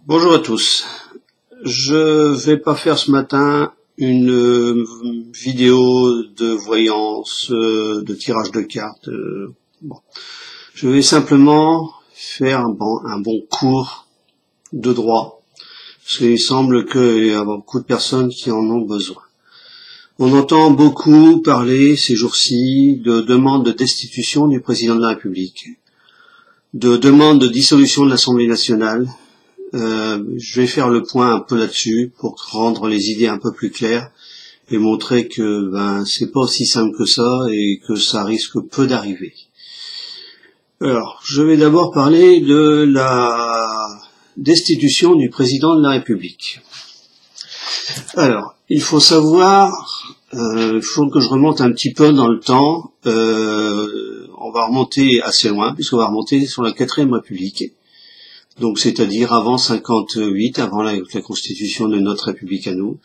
Bonjour à tous. Je vais pas faire ce matin une vidéo de voyance, de tirage de cartes. Bon. Je vais simplement faire un bon cours de droit, parce qu'il semble qu'il y a beaucoup de personnes qui en ont besoin. On entend beaucoup parler ces jours-ci de demande de destitution du président de la République, de demande de dissolution de l'Assemblée nationale. Je vais faire le point un peu là-dessus pour rendre les idées un peu plus claires et montrer que c'est pas aussi simple que ça et que ça risque peu d'arriver. Alors, je vais d'abord parler de la destitution du président de la République. Alors, il faut savoir, il faut que je remonte un petit peu dans le temps. On va remonter assez loin, puisqu'on va remonter sur la 4e République. Donc, c'est-à-dire avant 58, avant la constitution de notre République à nous.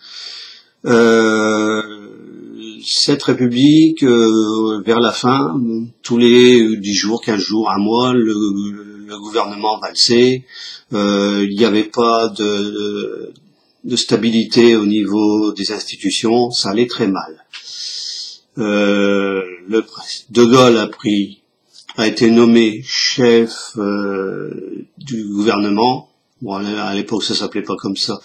Cette République, vers la fin, tous les 10 jours, 15 jours, un mois, le gouvernement valsait. Il n'y avait pas de stabilité au niveau des institutions, ça allait très mal. De Gaulle a été nommé chef du gouvernement. Bon, à l'époque, ça s'appelait pas comme ça,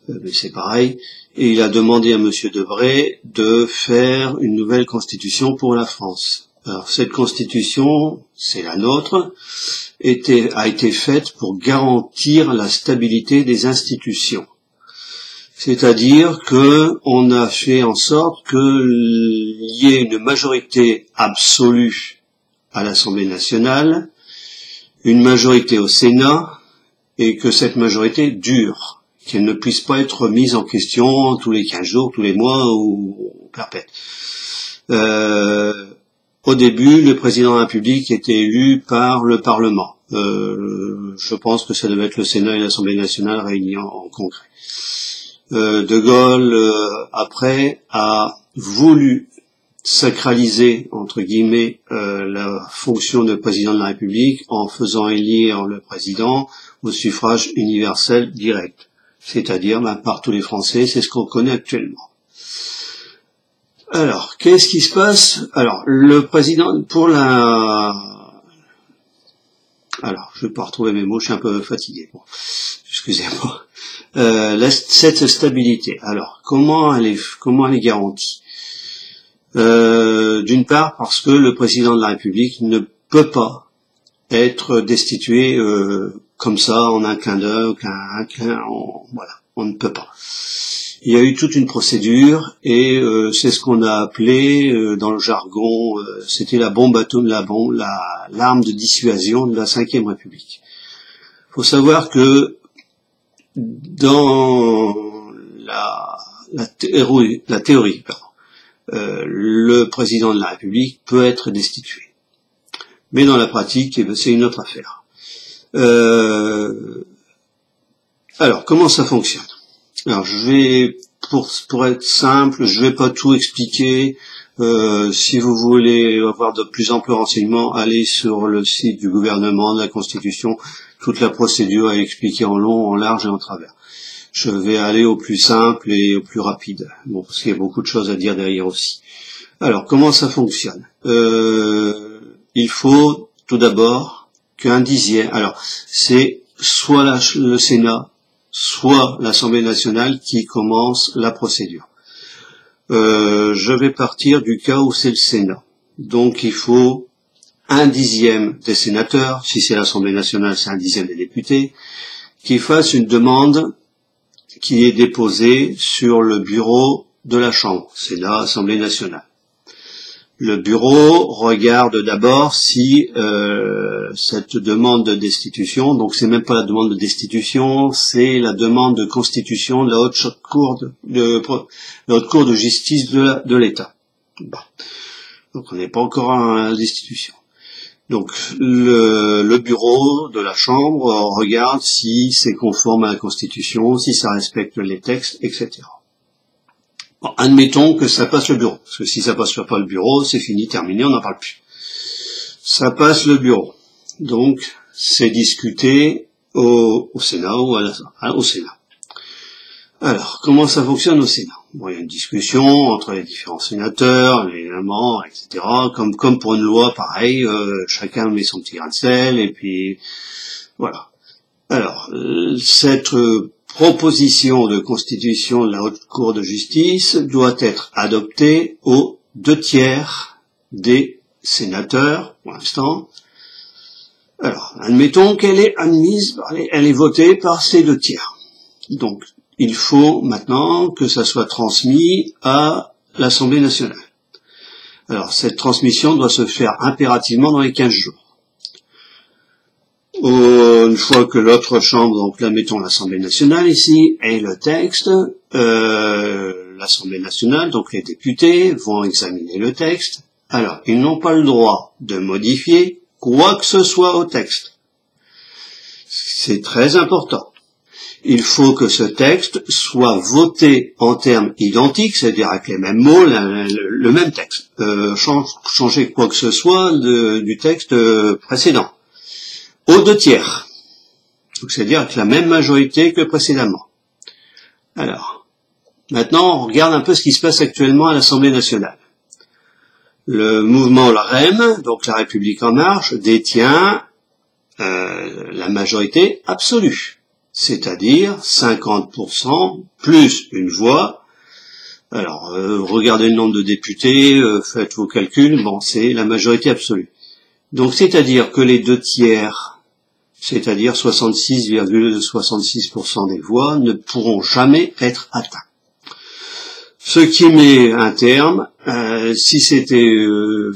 mais c'est pareil. Et il a demandé à Monsieur Debré de faire une nouvelle constitution pour la France. Alors, cette constitution, c'est la nôtre, a été faite pour garantir la stabilité des institutions. C'est-à-dire que on a fait en sorte qu'il y ait une majorité absolue à l'Assemblée nationale, une majorité au Sénat, et que cette majorité dure, qu'elle ne puisse pas être mise en question tous les 15 jours, tous les mois ou perpète. Au début, le président de la République était élu par le Parlement. Je pense que ça devait être le Sénat et l'Assemblée nationale réunis en congrès. De Gaulle, après, a voulu sacraliser, entre guillemets, la fonction de président de la République en faisant élire le président au suffrage universel direct, c'est-à-dire par tous les Français, c'est ce qu'on connaît actuellement. Alors, qu'est-ce qui se passe? Alors, le président, alors, je vais pas retrouver mes mots, je suis un peu fatigué. Bon, excusez-moi. Cette stabilité, alors, comment elle est garantie? D'une part, parce que le président de la République ne peut pas être destitué comme ça, en un clin d'œil, voilà, on ne peut pas. Il y a eu toute une procédure et c'est ce qu'on a appelé dans le jargon, c'était la bombe atome, l'arme de dissuasion de la 5e République. Il faut savoir que dans la théorie, le président de la République peut être destitué. Mais dans la pratique, c'est une autre affaire. Alors, comment ça fonctionne? Alors, je vais, pour être simple, je vais pas tout expliquer. Si vous voulez avoir de plus amples renseignements, allez sur le site du gouvernement, de la Constitution. Toute la procédure est expliquée en long, en large et en travers. Je vais aller au plus simple et au plus rapide. Bon, parce qu'il y a beaucoup de choses à dire derrière aussi. Alors, comment ça fonctionne? Il faut tout d'abord qu'un dixième. Alors, c'est soit le Sénat, soit l'Assemblée nationale qui commence la procédure. Je vais partir du cas où c'est le Sénat. Donc, il faut un dixième des sénateurs, si c'est l'Assemblée nationale, c'est un dixième des députés, qui fassent une demande qui est déposée sur le bureau de la Chambre, c'est l'Assemblée nationale. Le bureau regarde d'abord si cette demande de destitution, donc c'est même pas la demande de destitution, c'est la demande de constitution de la haute cour de justice de l'État. Bon. Donc on n'est pas encore à la destitution. Donc le bureau de la Chambre regarde si c'est conforme à la Constitution, si ça respecte les textes, etc. Bon, admettons que ça passe le bureau, parce que si ça passe pas le bureau, c'est fini, terminé, on n'en parle plus. Ça passe le bureau, donc c'est discuté au Sénat ou au Sénat. Alors, comment ça fonctionne au Sénat? Bon, il y a une discussion entre les différents sénateurs, les amendements, etc. Comme pour une loi, pareil, chacun met son petit grain de sel, et puis voilà. Alors, cette proposition de constitution de la Haute Cour de justice doit être adoptée aux 2/3 des sénateurs, pour l'instant. Alors, admettons qu'elle est admise, elle est votée par ces 2/3. Donc, il faut maintenant que ça soit transmis à l'Assemblée nationale. Alors, cette transmission doit se faire impérativement dans les 15 jours. Une fois que l'autre chambre, donc là mettons l'Assemblée nationale ici, et le texte, l'Assemblée nationale, donc les députés, vont examiner le texte. Alors, ils n'ont pas le droit de modifier quoi que ce soit au texte. C'est très important. Il faut que ce texte soit voté en termes identiques, c'est-à-dire avec les mêmes mots, le même texte. Changer quoi que ce soit du texte précédent. Aux 2/3. Donc c'est-à-dire avec la même majorité que précédemment. Alors, maintenant on regarde un peu ce qui se passe actuellement à l'Assemblée nationale. Le mouvement LREM, donc La République En Marche, détient la majorité absolue, c'est-à-dire 50% plus une voix. Alors, regardez le nombre de députés, faites vos calculs, bon, c'est la majorité absolue. Donc, c'est-à-dire que les 2/3, c'est-à-dire 66,66% des voix, ne pourront jamais être atteints. Ce qui met un terme, si c'était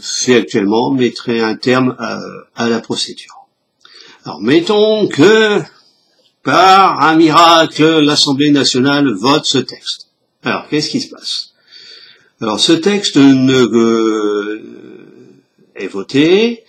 fait actuellement, mettrait un terme à la procédure. Alors, mettons que, par un miracle, l'Assemblée nationale vote ce texte. Alors, qu'est-ce qui se passe? Alors, ce texte est voté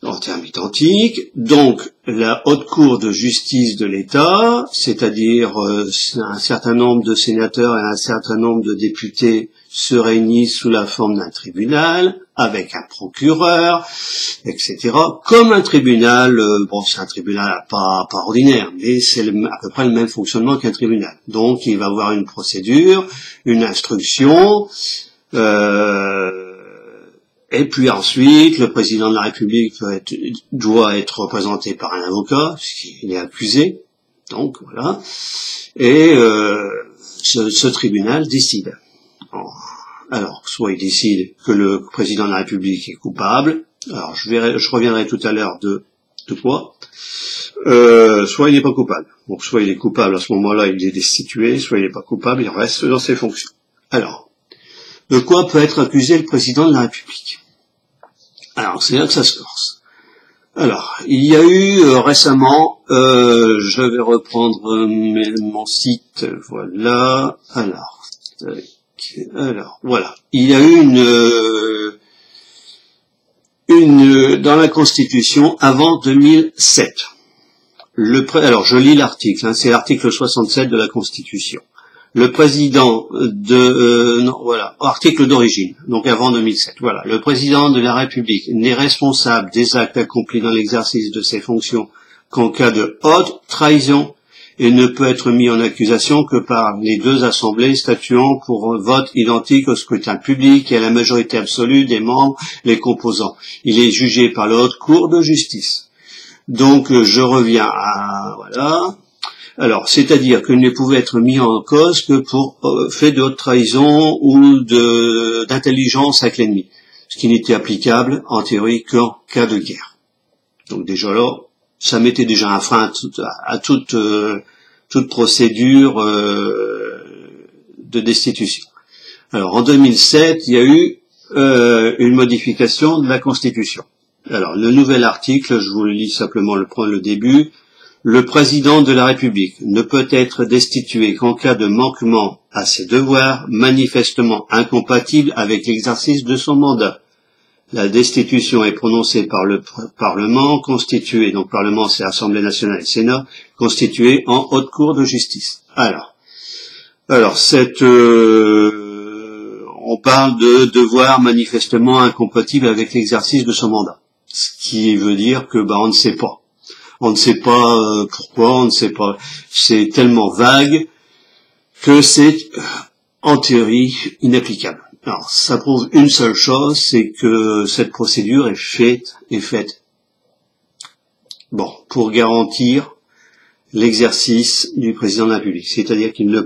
en termes identiques, donc la Haute Cour de justice de l'État, c'est-à-dire un certain nombre de sénateurs et un certain nombre de députés se réunissent sous la forme d'un tribunal, avec un procureur, etc. Comme un tribunal, bon c'est un tribunal pas ordinaire, mais c'est à peu près le même fonctionnement qu'un tribunal. Donc il va avoir une procédure, une instruction, et puis ensuite, le président de la République doit être représenté par un avocat, puisqu'il est accusé. Donc voilà. Et ce tribunal décide. Alors, soit il décide que le président de la République est coupable. Alors, je reviendrai tout à l'heure de quoi. Soit il n'est pas coupable. Donc, soit il est coupable, à ce moment-là, il est destitué. Soit il n'est pas coupable, il reste dans ses fonctions. Alors, de quoi peut être accusé le président de la République? Alors, c'est là que ça se corse. Alors, il y a eu récemment, je vais reprendre mon site, voilà, alors, voilà, il y a eu dans la Constitution avant 2007. Alors, je lis l'article, c'est l'article 67 de la Constitution. Le président article d'origine, donc avant 2007, voilà. Le président de la République n'est responsable des actes accomplis dans l'exercice de ses fonctions qu'en cas de haute trahison et ne peut être mis en accusation que par les deux assemblées statuant pour un vote identique au scrutin public et à la majorité absolue des membres les composant. Il est jugé par la Haute Cour de justice. Donc, je reviens à, voilà. Alors, c'est-à-dire qu'il ne pouvait être mis en cause que pour fait de haute trahison ou d'intelligence avec l'ennemi, ce qui n'était applicable en théorie qu'en cas de guerre. Donc déjà là, ça mettait déjà un frein à toute procédure de destitution. Alors en 2007, il y a eu une modification de la Constitution. Alors le nouvel article, je vous le lis simplement le début. Le président de la République ne peut être destitué qu'en cas de manquement à ses devoirs manifestement incompatible avec l'exercice de son mandat. La destitution est prononcée par le Parlement constitué, donc Parlement c'est Assemblée nationale et Sénat, constitué en Haute Cour de justice. Alors on parle de devoir manifestement incompatible avec l'exercice de son mandat, ce qui veut dire que on ne sait pas. On ne sait pas pourquoi, on ne sait pas. C'est tellement vague que c'est, en théorie, inapplicable. Alors, ça prouve une seule chose, c'est que cette procédure est faite. Bon, pour garantir l'exercice du président de la République. C'est-à-dire qu'il ne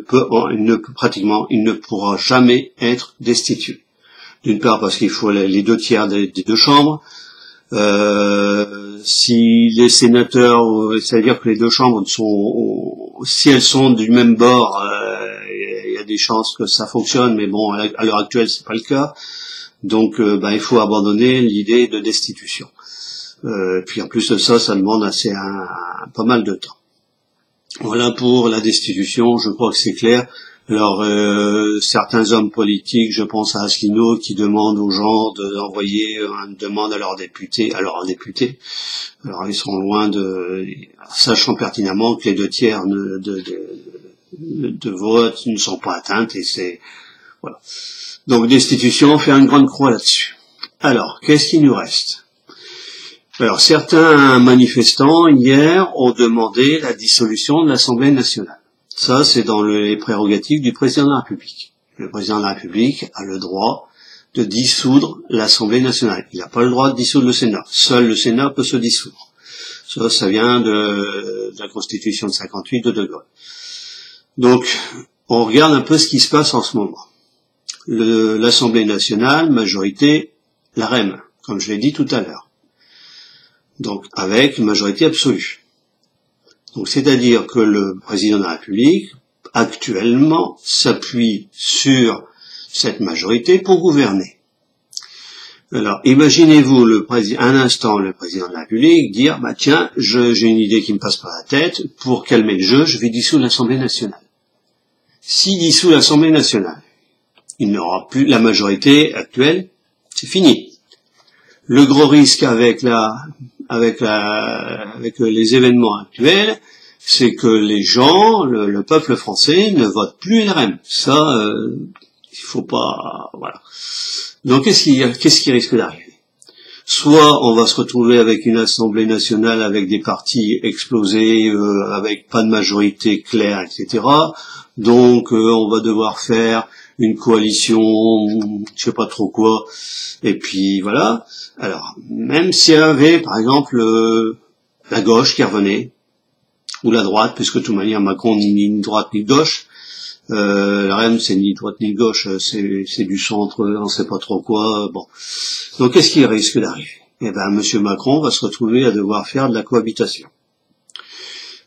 pourra jamais être destitué. D'une part parce qu'il faut les 2/3 des 2 chambres. Si les sénateurs, c'est-à-dire que les 2 chambres si elles sont du même bord, il y a des chances que ça fonctionne, mais bon, à l'heure actuelle, c'est pas le cas. Donc, il faut abandonner l'idée de destitution. Puis en plus de ça, ça demande pas mal de temps. Voilà pour la destitution, je crois que c'est clair. Alors, certains hommes politiques, je pense à Asselineau, qui demandent aux gens d'envoyer une demande à leurs députés. Alors, ils seront loin sachant pertinemment que les 2/3 de vote ne sont pas atteintes, et c'est, voilà. Donc, destitution, faire une grande croix là-dessus. Alors, qu'est-ce qu'il nous reste? Alors, certains manifestants, hier, ont demandé la dissolution de l'Assemblée nationale. Ça, c'est dans les prérogatives du président de la République. Le président de la République a le droit de dissoudre l'Assemblée nationale. Il n'a pas le droit de dissoudre le Sénat. Seul le Sénat peut se dissoudre. Ça vient de la Constitution de 58 de Gaulle. Donc, on regarde un peu ce qui se passe en ce moment. L'Assemblée nationale, majorité, la REM, comme je l'ai dit tout à l'heure. Donc, avec une majorité absolue. Donc, c'est-à-dire que le président de la République, actuellement, s'appuie sur cette majorité pour gouverner. Alors, imaginez-vous un instant le président de la République dire, tiens, j'ai une idée qui me passe par la tête, pour calmer le jeu, je vais dissoudre l'Assemblée nationale. S'il dissout l'Assemblée nationale, il n'aura plus la majorité actuelle, c'est fini. Le gros risque avec les événements actuels, c'est que les gens, le peuple français, ne vote plus LRM. Ça, il faut pas, voilà. Donc, qu'est-ce qui risque d'arriver? Soit on va se retrouver avec une Assemblée nationale avec des partis explosés, avec pas de majorité claire, etc. Donc, on va devoir faire une coalition, je sais pas trop quoi, et puis voilà. Alors, même s'il y avait, par exemple, la gauche qui revenait, ou la droite, puisque de toute manière, Macron ni droite ni gauche, la REM c'est ni droite ni gauche, c'est du centre, on sait pas trop quoi, bon. Donc, qu'est-ce qui risque d'arriver? Eh ben, Monsieur Macron va se retrouver à devoir faire de la cohabitation.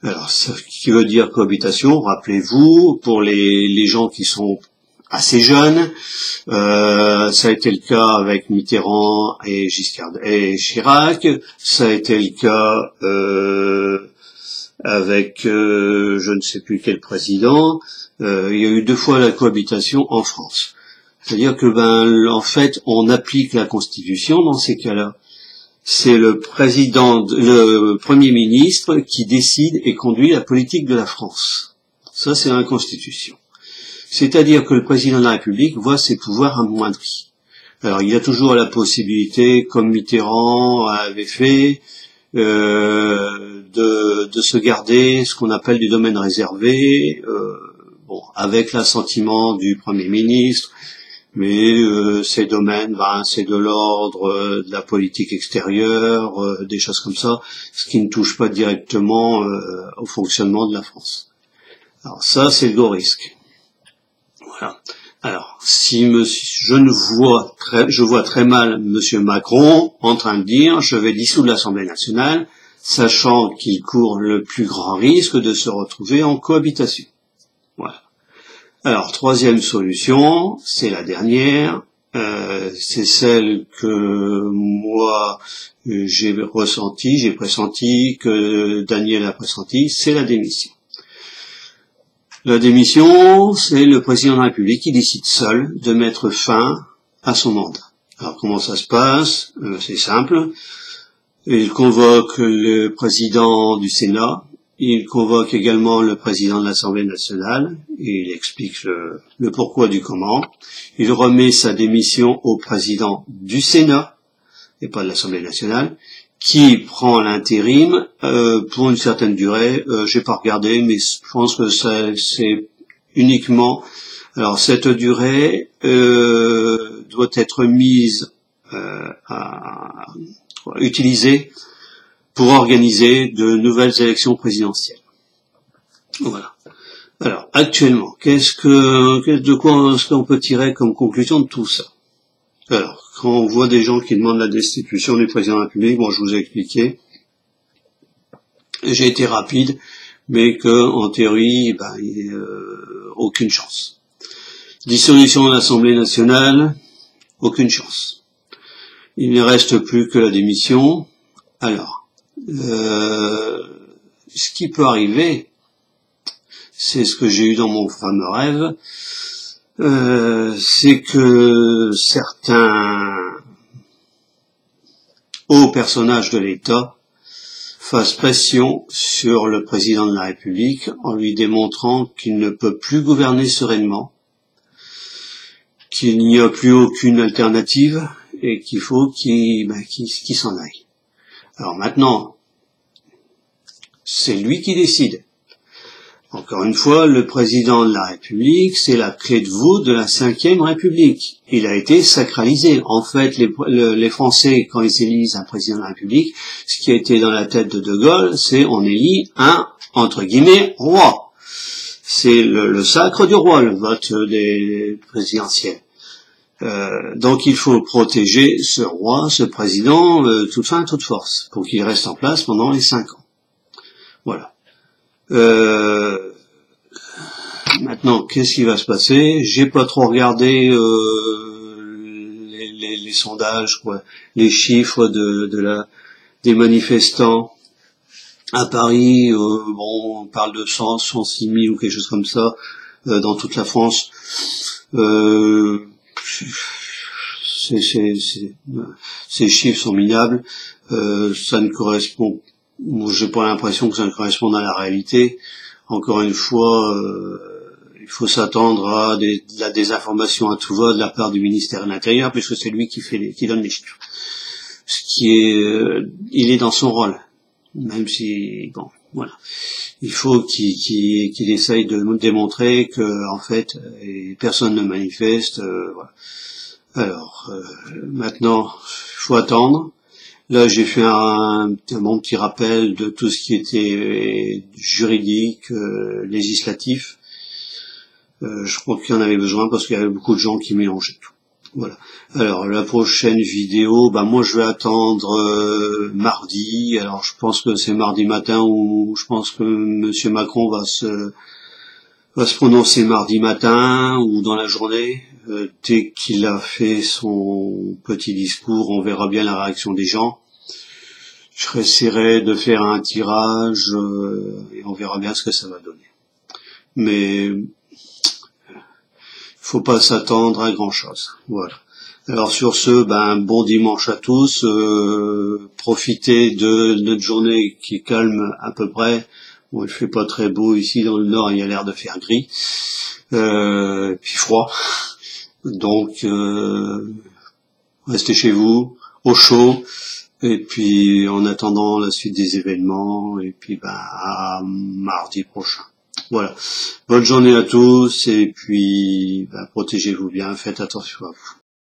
Alors, ce qui veut dire cohabitation, rappelez-vous, pour les gens qui sont assez jeunes, ça a été le cas avec Mitterrand et Chirac, ça a été le cas avec je ne sais plus quel président. Il y a eu 2 fois la cohabitation en France. C'est-à-dire que en fait, on applique la Constitution dans ces cas-là. C'est le Premier ministre qui décide et conduit la politique de la France. Ça, c'est dans la Constitution. C'est-à-dire que le président de la République voit ses pouvoirs amoindris. Alors, il y a toujours la possibilité, comme Mitterrand avait fait, de se garder ce qu'on appelle du domaine réservé, avec l'assentiment du Premier ministre, mais ces domaines, c'est de l'ordre de la politique extérieure, des choses comme ça, ce qui ne touche pas directement au fonctionnement de la France. Alors ça, c'est le gros risque. Voilà. Alors, je vois très mal Monsieur Macron en train de dire, je vais dissoudre l'Assemblée nationale, sachant qu'il court le plus grand risque de se retrouver en cohabitation. Voilà. Alors, troisième solution, c'est la dernière, c'est celle que moi j'ai pressenti, que Daniel a pressenti, c'est la démission. La démission, c'est le président de la République qui décide seul de mettre fin à son mandat. Alors, comment ça se passe? C'est simple. Il convoque le président du Sénat, il convoque également le président de l'Assemblée nationale, et il explique le pourquoi du comment. Il remet sa démission au président du Sénat, et pas de l'Assemblée nationale. qui prend l'intérim pour une certaine durée. J'ai pas regardé, mais je pense que c'est uniquement. Alors cette durée doit être mise utilisée pour organiser de nouvelles élections présidentielles. Voilà. Alors actuellement, de quoi est-ce qu'on peut tirer comme conclusion de tout ça? Alors, quand on voit des gens qui demandent la destitution du président de la République, bon, je vous ai expliqué, j'ai été rapide, mais que en théorie, il n'y a aucune chance. Dissolution de l'Assemblée nationale, aucune chance. Il ne reste plus que la démission. Alors, ce qui peut arriver, c'est ce que j'ai eu dans mon fameux rêve, c'est que certains hauts personnages de l'État fassent pression sur le président de la République en lui démontrant qu'il ne peut plus gouverner sereinement, qu'il n'y a plus aucune alternative et qu'il faut qu'il s'en aille. Alors maintenant, c'est lui qui décide. Encore une fois, le président de la République, c'est la clé de voûte de la Ve République. Il a été sacralisé. En fait, les Français, quand ils élisent un président de la République, ce qui a été dans la tête de De Gaulle, c'est on élit un, entre guillemets, roi. C'est le sacre du roi, le vote des présidentiels. Donc il faut protéger ce roi, ce président, toute fin, toute force, pour qu'il reste en place pendant les 5 ans. Voilà. Maintenant, qu'est-ce qui va se passer? J'ai pas trop regardé les sondages, quoi, les chiffres des manifestants à Paris. On parle de 106 000 ou quelque chose comme ça dans toute la France. Ces chiffres sont minables. Ça ne correspond. J'ai pas l'impression que ça ne corresponde à la réalité. Encore une fois, il faut s'attendre à la désinformation à tout va de la part du ministère de l'Intérieur, puisque c'est lui qui donne les chiffres. Ce qui est, il est dans son rôle, même si, bon, voilà. Il faut qu'il essaye de nous démontrer que, en fait, personne ne manifeste. Voilà. Alors, maintenant, il faut attendre. Là, j'ai fait un bon petit rappel de tout ce qui était juridique, législatif. Je crois qu'il y en avait besoin parce qu'il y avait beaucoup de gens qui mélangeaient tout. Voilà. Alors, la prochaine vidéo, moi je vais attendre mardi. Alors, je pense que c'est mardi matin où je pense que Monsieur Macron va se prononcer mardi matin ou dans la journée. Dès qu'il a fait son petit discours, on verra bien la réaction des gens. Je essaierai de faire un tirage et on verra bien ce que ça va donner. Mais faut pas s'attendre à grand chose. Voilà. Alors sur ce, bon dimanche à tous. Profitez de notre journée qui est calme à peu près. Bon, il fait pas très beau ici dans le nord, il y a l'air de faire gris. Puis froid. Donc, restez chez vous, au chaud, et puis en attendant la suite des événements, et puis à mardi prochain. Voilà. Bonne journée à tous, et puis protégez-vous bien, faites attention à vous.